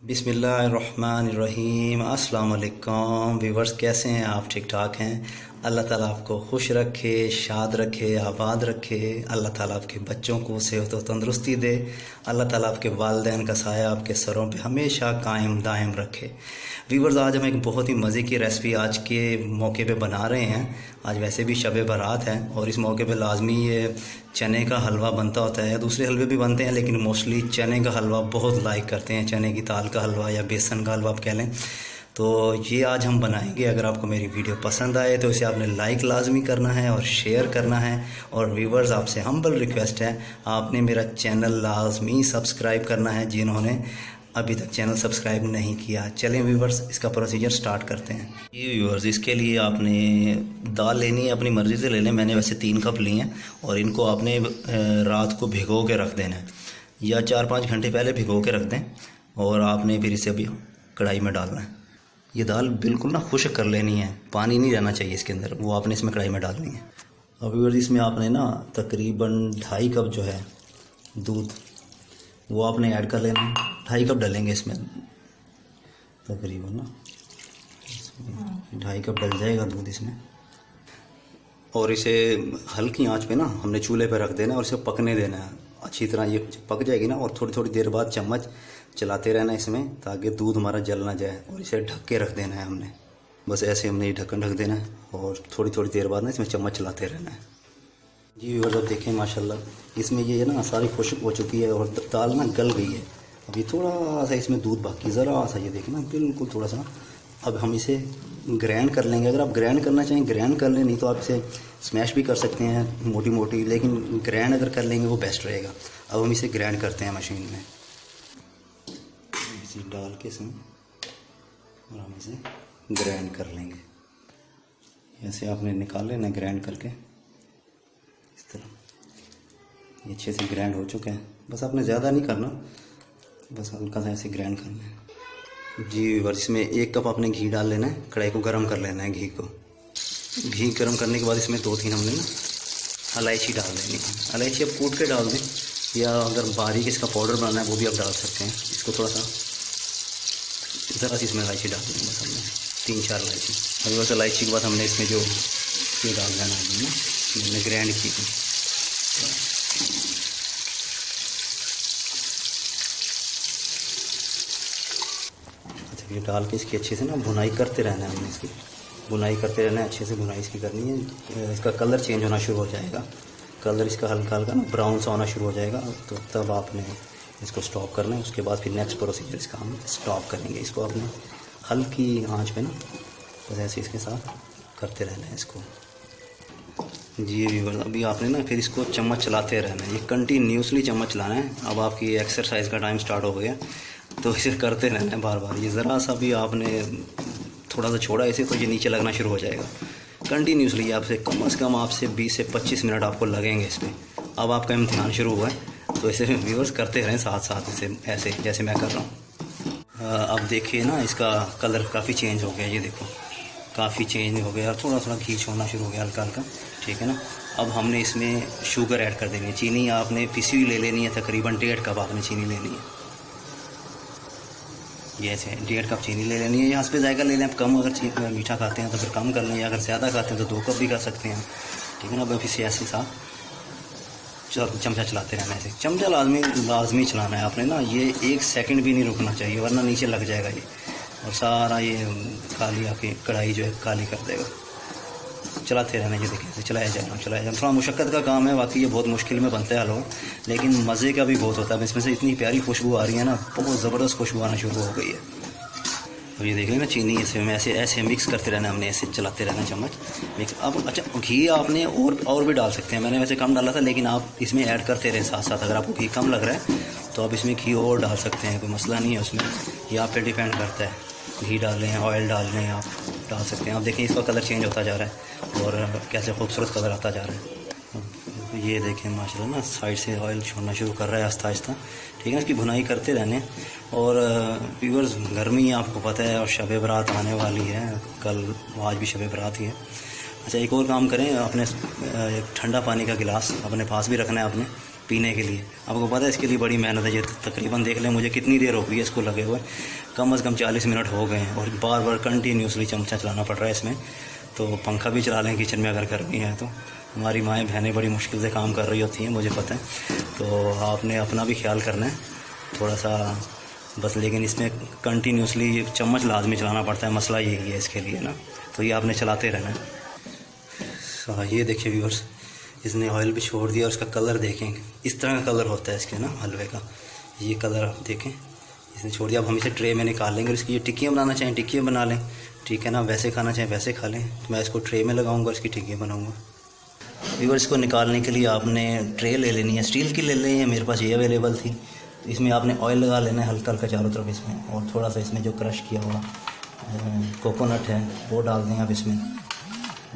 बिस्मिल्लाहिर्रहमानिर्रहीम। अस्सलाम वालेकुम व्यूवर्स, कैसे हैं आप? ठीक ठाक हैं? अल्लाह ताला आपको खुश रखे, शाद रखे, आबाद रखे। अल्लाह ताला आपके बच्चों को सेहत व तंदरुस्ती दे। अल्लाह ताला आपके वालिदैन का साया आपके सरों पे हमेशा कायम दायम रखे। व्यूवर्स, आज हम एक बहुत ही मज़े की रेसिपी आज के मौके पे बना रहे हैं। आज वैसे भी शब बारात है और इस मौके पे लाजमी ये चने का हलवा बनता होता है। दूसरे हलवे भी बनते हैं लेकिन मोस्टली चने का हलवा बहुत लाइक करते हैं। चने की दाल का हलवा या बेसन का हलवा आप कह लें। तो ये आज हम बनाएंगे। अगर आपको मेरी वीडियो पसंद आए तो इसे आपने लाइक लाजमी करना है और शेयर करना है। और व्यूवर्स, आपसे हम्बल रिक्वेस्ट है, आपने मेरा चैनल लाजमी सब्सक्राइब करना है जिन्होंने अभी तक चैनल सब्सक्राइब नहीं किया। चलें व्यूवर्स, इसका प्रोसीजर स्टार्ट करते हैं। ये व्यूवर्स, इसके लिए आपने दाल लेनी है, अपनी मर्ज़ी से ले लें। मैंने वैसे 3 कप लिए हैं और इनको आपने रात को भिगो के रख देना है या 4-5 घंटे पहले भिगो के रख दें। और आपने फिर इसे अभी कढ़ाई में डालना है। ये दाल बिल्कुल ना खुश्क कर लेनी है, पानी नहीं रहना चाहिए इसके अंदर, वो आपने इसमें कढ़ाई में डालनी है। अब व्यूवर्स, इसमें आपने ना तकरीबन 2.5 कप जो है दूध वो आपने ऐड कर लेना है। 2.5 कप डालेंगे इसमें तकरीबन ना, 2.5 कप डल जाएगा दूध इसमें। और इसे हल्की आंच पे ना हमने चूल्हे पे रख देना है और इसे पकने देना है अच्छी तरह। ये पक जाएगी ना, और थोड़ी थोड़ी देर बाद चम्मच चलाते रहना है इसमें ताकि दूध हमारा जल ना जाए। और इसे ढक के रख देना है हमने, बस ऐसे हमने ये ढक्कन ढक देना है और थोड़ी थोड़ी देर बाद ना इसमें चम्मच चलाते रहना है। जी व्यूअर्स, अब देखें माशाल्लाह इसमें ये ना सारी खुश्क हो चुकी है और दाल ना गल गई है। अभी थोड़ा सा इसमें दूध बाकी, ज़रा सा, ये देखें ना बिल्कुल थोड़ा सा। अब हम इसे ग्राइंड कर लेंगे। अगर आप ग्राइंड करना चाहें ग्राइंड कर लें, नहीं तो आप इसे स्मैश भी कर सकते हैं मोटी मोटी, लेकिन ग्राइंड अगर कर लेंगे वो बेस्ट रहेगा। अब हम इसे ग्राइंड करते हैं मशीन में, इसे डाल के इसमें और हम इसे ग्राइंड कर लेंगे। ऐसे आपने निकाल लेना ग्राइंड करके इस तरह। ये अच्छे से ग्राइंड हो चुके हैं, बस आपने ज़्यादा नहीं करना, बस हल्का सा ऐसे ग्राइंड करना है। जी व्यूअर्स, इसमें 1 कप आपने घी डाल लेना है। कढ़ाई को गर्म कर लेना है। घी गर्म करने के बाद इसमें 2-3 हमने ना इलायची डाल देनी है। इलायची आप कूट के डाल दें या अगर बारीक इसका पाउडर बनाना है वो भी आप डाल सकते हैं। इसको थोड़ा सा ज़रा सी इसमें इलायची डाल देंगे, बस हमने 3-4 इलायची। अभी बस इलायची के बाद हमने इसमें जो ये डाल देना है ना, हमने ग्राइंड की थी। अच्छा, ये डाल के इसकी अच्छे से ना भुनाई करते रहना है। हमने इसकी भुनाई करते रहना है, अच्छे से भुनाई इसकी करनी है। इसका कलर चेंज होना शुरू हो जाएगा, कलर इसका हल्का हल्का ना ब्राउन सा होना शुरू हो जाएगा, तो तब आपने इसको स्टॉप करना है। उसके बाद फिर नेक्स्ट प्रोसीजर इसका हम स्टॉप करेंगे। इसको आपने हल्की आंच पे ना बस ऐसे इसके साथ करते रहना है इसको। जी व्यूअर्स, अभी आपने ना फिर इसको चम्मच चलाते रहना है। ये कंटिन्यूसली चम्मच चलाना है। अब आपकी एक्सरसाइज का टाइम स्टार्ट हो गया, तो इसे करते रहना है बार बार। ये ज़रा सा भी आपने थोड़ा सा छोड़ा इसे तो ये नीचे लगना शुरू हो जाएगा। कंटिन्यूसली आपसे कम से कम आपसे 20 से 25 मिनट आपको लगेंगे इस पर। अब आपका इम्तिहान शुरू हुआ है, तो इसे व्यूअर्स करते रहें साथ साथ, इसे ऐसे जैसे मैं कर रहा हूँ। अब देखिए ना, इसका कलर काफ़ी चेंज हो गया। ये देखो काफ़ी चेंज हो गया, थोड़ा थोड़ा घी छोड़ना शुरू हो गया हल्का हल्का, ठीक है ना। अब हमने इसमें शुगर ऐड कर देनी है। चीनी आपने पिसी हुई ले लेनी है, तकरीबन 1.5 कप आपने चीनी लेनी है। ये ऐसे 1.5 कप चीनी ले लेनी है। यहाँ पे जायका ले लें, आप कम अगर मीठा खाते हैं तो फिर कम कर लें, या अगर ज़्यादा खाते हैं तो 2 कप भी कर सकते हैं, ठीक है ना। अब इसे ऐसे साथ चमचा चलाते रहना है। ऐसे चमचा लाजमी चलाना है आपने ना, ये 1 सेकंड भी नहीं रुकना चाहिए वरना नीचे लग जाएगा ये, और सारा ये काली आपकी कढ़ाई जो है काली कर देगा। चलाते रहना, ये देखिए चलाया जाए। थोड़ा मुशक्क़त का काम है, बाकी ये बहुत मुश्किल में बनता है हलवा, लेकिन मज़े का भी बहुत होता है। इसमें से इतनी प्यारी खुशबू आ रही है ना, बहुत ज़बरदस्त खुशबू आना शुरू हो गई है। अब ये देख लें ना, चीनी इसे में ऐसे मिक्स करते रहना, हमने ऐसे चलाते रहना चम्मच मिक्स। अब अच्छा, घी आपने और भी डाल सकते हैं। मैंने वैसे कम डाला था, लेकिन आप इसमें ऐड करते रहे साथ साथ। अगर आपको घी कम लग रहा है तो आप इसमें घी और डाल सकते हैं, कोई मसला नहीं है उसमें। ये आप पे डिपेंड करता है, घी डाल लें ऑयल डाल लें, आप डाल सकते हैं। आप देखें इसका कलर चेंज होता जा रहा है और कैसे खूबसूरत कलर आता जा रहा है। ये देखें माशाल्लाह ना, साइड से ऑयल छोड़ना शुरू कर रहा है आहिस्ता आहिस्ता, ठीक है। इसकी भुनाई करते रहने। और व्यूअर्स, गर्मी आपको पता है और शब बारात आने वाली है, कल आज भी शब बारात ही है। अच्छा, एक और काम करें, अपने एक ठंडा पानी का गिलास अपने पास भी रखना है आपने, पीने के लिए। आपको पता है इसके लिए बड़ी मेहनत है। ये तकरीबन देख लें मुझे कितनी देर हो गई है इसको लगे हुए, कम से कम 40 मिनट हो गए हैं और बार बार कंटिन्यूसली चमचा चलाना पड़ रहा है इसमें। तो पंखा भी चला लें किचन में अगर गर्मी है तो। हमारी माएँ बहनें बड़ी मुश्किल से काम कर रही होती हैं, मुझे पता है। तो आपने अपना भी ख्याल करना है थोड़ा सा बस, लेकिन इसमें कंटिन्यूसली चम्मच लाजमी चलाना पड़ता है, मसला यही है इसके लिए ना। तो ये आपने चलाते रहना है। ये देखिए व्यूअर्स, इसने ऑयल भी छोड़ दिया और उसका कलर देखें, इस तरह का कलर होता है इसके ना हलवे का। ये कलर आप देखें, इसने छोड़ दिया। अब हम इसे ट्रे में निकाल लेंगे। इसकी ये टिक्कियाँ बनाना चाहें टिक्कियाँ बना लें, ठीक है ना। वैसे खाना चाहें वैसे खा लें। तो मैं इसको ट्रे में लगाऊंगा, इसकी टिक्कियाँ बनाऊंगा। व्यूअर्स, इसको निकालने के लिए आपने ट्रे ले लेनी है, स्टील की ले लें, मेरे पास ये अवेलेबल थी। तो इसमें आपने ऑयल लगा लेना है हल्का हल्का चारों तरफ इसमें, और थोड़ा सा इसमें जो क्रश किया हुआ कोकोनट है वो डाल दें आप इसमें,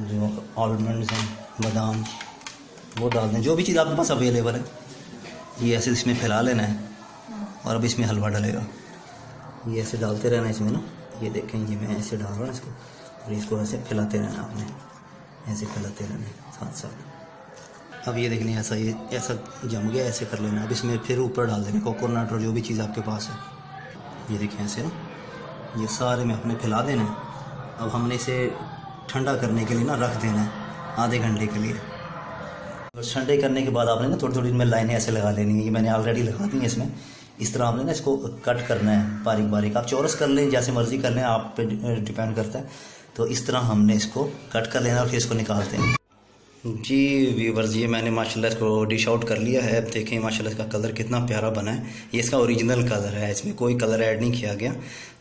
जो आलमंड्स हैं, बादाम, वो डाल दें, जो भी चीज़ आपके पास अवेलेबल है। ये ऐसे इसमें फैला लेना है और अब इसमें हलवा डलेगा। ये ऐसे डालते रहना है इसमें ना। ये देखें, ये मैं ऐसे डाल रहा हूँ इसको, और इसको ऐसे फैलाते रहना आपने, ऐसे फैलाते रहना साथ साथ। अब ये देख लें ऐसा, ये ऐसा जम गया, ऐसे कर लेना। अब इसमें फिर ऊपर डाल देंगे कोकोनट और जो भी चीज़ आपके पास है। ये देखें ऐसे ना, ये सारे में अपने फैला देना है। अब हमने इसे ठंडा करने के लिए ना रख देना है आधे घंटे के लिए। और ठंडे करने के बाद आपने ना थोड़ी थोड़ी इनमें लाइनें ऐसे लगा लेनी है। ये मैंने ऑलरेडी लगा दी है इसमें। इस तरह आपने ना इसको कट करना है बारीक बारीक। आप चौरस कर लें, जैसे मर्जी कर लें, आप पे डिपेंड करता है। तो इस तरह हमने इसको कट कर लेना और फिर इसको निकालते हैं। जी व्यूअर्स, ये मैंने माशाल्लाह इसको डिश आउट कर लिया है। अब देखें माशाल्लाह इसका कलर कितना प्यारा बना है। ये इसका ओरिजिनल कलर है, इसमें कोई कलर ऐड नहीं किया गया।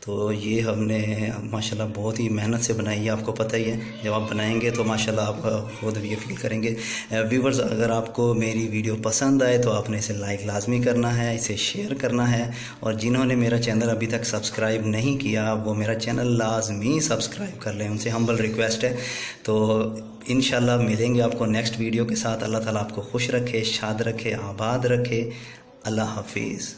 तो ये हमने माशाल्लाह बहुत ही मेहनत से बनाई है। आपको पता ही है, जब आप बनाएंगे तो माशाल्लाह आप खुद भी ये फील करेंगे। व्यूअर्स, अगर आपको मेरी वीडियो पसंद आए तो आपने इसे लाइक लाजमी करना है, इसे शेयर करना है। और जिन्होंने मेरा चैनल अभी तक सब्सक्राइब नहीं किया वो मेरा चैनल लाजमी सब्सक्राइब कर लें, उनसे हम्बल रिक्वेस्ट है। तो इंशाल्लाह मिलेंगे आपको नेक्स्ट वीडियो के साथ। अल्लाह ताला आपको खुश रखे, शाद रखे, आबाद रखे। अल्लाह हाफिज़।